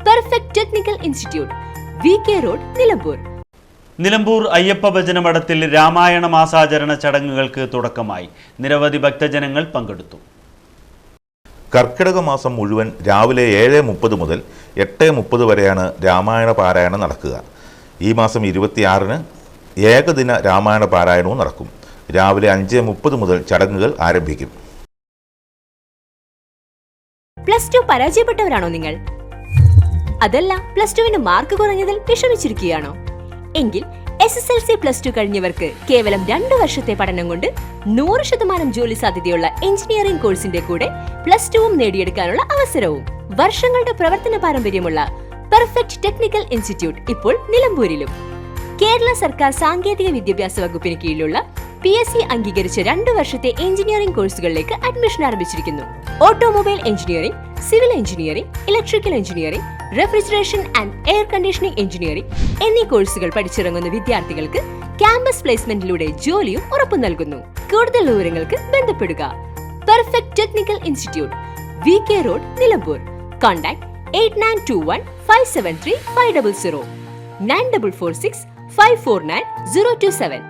Perfect technical institute, VK road, Nilambur. Nilambur Ayyappa ഭജന മഠത്തിൽ രാമായണ മാസാചരണ ചടങ്ങുകൾക്ക് തുടക്കമായി. നിരവധി ഭക്തജനങ്ങൾ പങ്കെടുത്തു. കർക്കിടക മാസം മുഴുവൻ രാവിലെ 7:30 മുതൽ 8:30 വരെയാണ് രാമായണ പാരായണം നടക്കുക. ഈ മാസം 26-ന് ഏകദിന രാമായണ പാരായണവും നടക്കും. രാവിലെ 5:30 മുതൽ ചടങ്ങുകൾ ആരംഭിക്കും. +2 പരാജയപ്പെട്ടവരാണോ നിങ്ങൾ? അതല്ല +2-ന് മാർക്ക് കുറഞ്ഞതിൽ വിഷമിച്ചിരിക്കുകയാണോ? എങ്കിൽ SSLC +2 കഴിഞ്ഞവർക്ക് കേവലം 2 വർഷത്തെ പഠനം കൊണ്ട് 100% ജോലി സാധ്യതയുള്ള എഞ്ചിനീയറിംഗ് കോഴ്സിന്റെ കൂടെ +2 നേടിയെടുക്കാനുള്ള അവസരവും. വർഷങ്ങളുടെ പ്രവർത്തന പാരമ്പര്യമുള്ള പെർഫെക്റ്റ് ടെക്നിക്കൽ ഇൻസ്റ്റിറ്റ്യൂട്ട് ഇപ്പോൾ നിലമ്പൂരിലും. കേരള സർക്കാർ സാങ്കേതിക വിദ്യാഭ്യാസ വകുപ്പിന് കീഴിലുള്ള PSC അംഗീകരിച്ച 2 വർഷത്തെ എഞ്ചിനീയറിംഗ് കോഴ്സുകളിലേക്ക് അഡ്മിഷൻ ആരംഭിച്ചിരിക്കുന്നു. Automobile engineering, civil engineering, electrical engineering, refrigeration and air conditioning engineering എന്നീ കോഴ്സുകൾ പഠിച്ചിറങ്ങുന്ന വിദ്യാർത്ഥികൾക്ക് ക്യാമ്പസ് പ്ലേസ്മെന്റിലൂടെ ജോലിയും ഉറപ്പു നൽകുന്നു. കൂടുതൽ വിവരങ്ങൾക്ക് ബന്ധപ്പെടുക. Perfect technical institute, VK road, Nilambur. Contact 8921 573 500 9446 549 027.